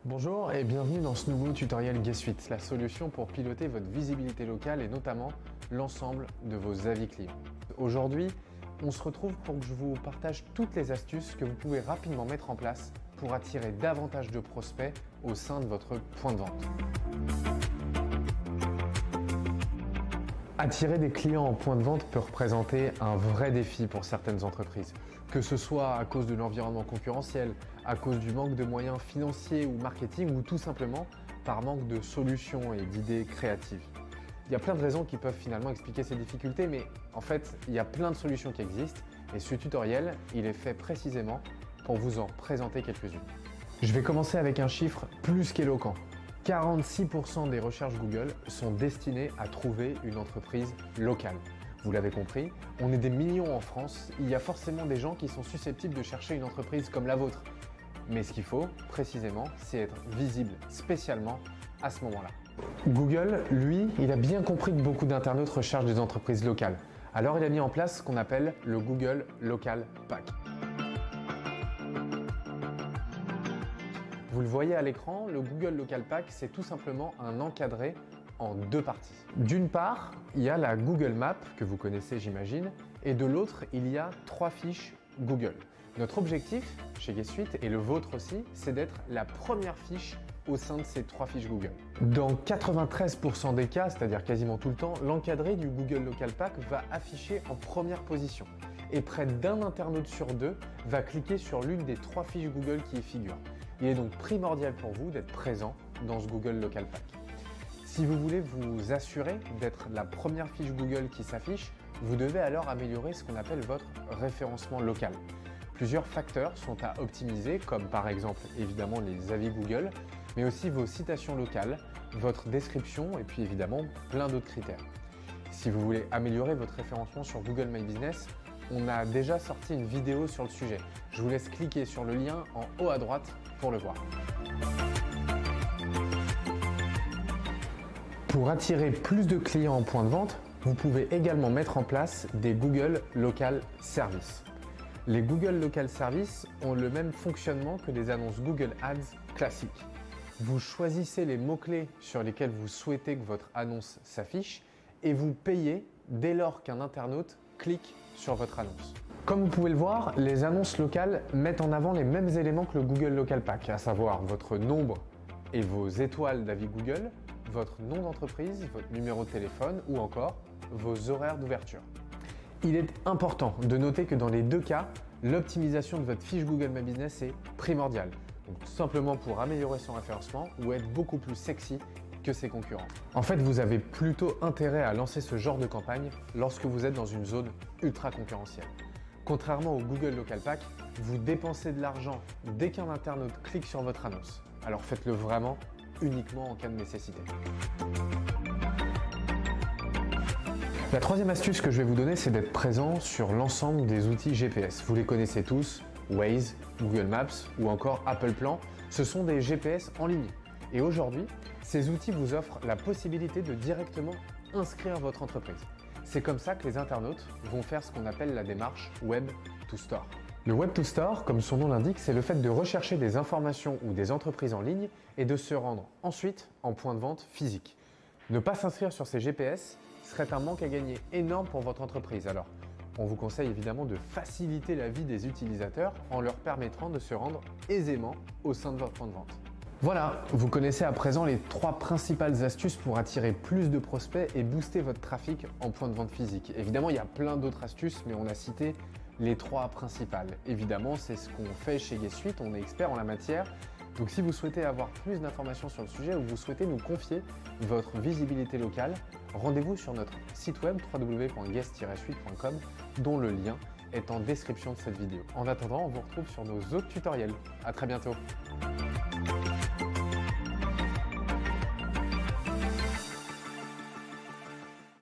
Bonjour et bienvenue dans ce nouveau tutoriel G Suite, la solution pour piloter votre visibilité locale et notamment l'ensemble de vos avis clients. Aujourd'hui, on se retrouve pour que je vous partage toutes les astuces que vous pouvez rapidement mettre en place pour attirer davantage de prospects au sein de votre point de vente. Attirer des clients en point de vente peut représenter un vrai défi pour certaines entreprises, que ce soit à cause de l'environnement concurrentiel, à cause du manque de moyens financiers ou marketing ou tout simplement par manque de solutions et d'idées créatives. Il y a plein de raisons qui peuvent finalement expliquer ces difficultés, mais en fait, il y a plein de solutions qui existent et ce tutoriel, il est fait précisément pour vous en présenter quelques-unes. Je vais commencer avec un chiffre plus qu'éloquent. 46% des recherches Google sont destinées à trouver une entreprise locale. Vous l'avez compris, on est des millions en France, il y a forcément des gens qui sont susceptibles de chercher une entreprise comme la vôtre. Mais ce qu'il faut, précisément, c'est être visible spécialement à ce moment-là. Google, lui, il a bien compris que beaucoup d'internautes recherchent des entreprises locales. Alors il a mis en place ce qu'on appelle le Google Local Pack. Vous le voyez à l'écran, le Google Local Pack, c'est tout simplement un encadré en deux parties. D'une part, il y a la Google Map, que vous connaissez j'imagine, et de l'autre, il y a 3 fiches Google. Notre objectif chez G Suite, et le vôtre aussi, c'est d'être la première fiche au sein de ces 3 fiches Google. Dans 93% des cas, c'est-à-dire quasiment tout le temps, l'encadré du Google Local Pack va afficher en première position. Et près d'un internaute sur 2 va cliquer sur l'une des 3 fiches Google qui y figurent. Il est donc primordial pour vous d'être présent dans ce Google Local Pack. Si vous voulez vous assurer d'être la première fiche Google qui s'affiche, vous devez alors améliorer ce qu'on appelle votre référencement local. Plusieurs facteurs sont à optimiser, comme par exemple évidemment les avis Google, mais aussi vos citations locales, votre description et puis évidemment plein d'autres critères. Si vous voulez améliorer votre référencement sur Google My Business, on a déjà sorti une vidéo sur le sujet. Je vous laisse cliquer sur le lien en haut à droite pour le voir. Pour attirer plus de clients en point de vente, vous pouvez également mettre en place des Google Local Services. Les Google Local Services ont le même fonctionnement que des annonces Google Ads classiques. Vous choisissez les mots-clés sur lesquels vous souhaitez que votre annonce s'affiche et vous payez dès lors qu'un internaute clique sur votre annonce. Comme vous pouvez le voir, les annonces locales mettent en avant les mêmes éléments que le Google Local Pack, à savoir votre nombre et vos étoiles d'avis Google, votre nom d'entreprise, votre numéro de téléphone ou encore vos horaires d'ouverture. Il est important de noter que dans les deux cas, l'optimisation de votre fiche Google My Business est primordiale. Donc tout simplement pour améliorer son référencement ou être beaucoup plus sexy que ses concurrents. En fait, vous avez plutôt intérêt à lancer ce genre de campagne lorsque vous êtes dans une zone ultra concurrentielle. Contrairement au Google Local Pack, vous dépensez de l'argent dès qu'un internaute clique sur votre annonce. Alors faites-le vraiment uniquement en cas de nécessité. La troisième astuce que je vais vous donner, c'est d'être présent sur l'ensemble des outils GPS. Vous les connaissez tous, Waze, Google Maps ou encore Apple Plan. Ce sont des GPS en ligne. Et aujourd'hui, ces outils vous offrent la possibilité de directement inscrire votre entreprise. C'est comme ça que les internautes vont faire ce qu'on appelle la démarche Web to Store. Le Web to Store, comme son nom l'indique, c'est le fait de rechercher des informations ou des entreprises en ligne et de se rendre ensuite en point de vente physique. Ne pas s'inscrire sur ces GPS serait un manque à gagner énorme pour votre entreprise. Alors, on vous conseille évidemment de faciliter la vie des utilisateurs en leur permettant de se rendre aisément au sein de votre point de vente. Voilà, vous connaissez à présent les 3 principales astuces pour attirer plus de prospects et booster votre trafic en point de vente physique. Évidemment, il y a plein d'autres astuces, mais on a cité les 3 principales. Évidemment, c'est ce qu'on fait chez G Suite, on est expert en la matière. Donc si vous souhaitez avoir plus d'informations sur le sujet ou vous souhaitez nous confier votre visibilité locale, rendez-vous sur notre site web www.guest-suite.com dont le lien est en description de cette vidéo. En attendant, on vous retrouve sur nos autres tutoriels. À très bientôt.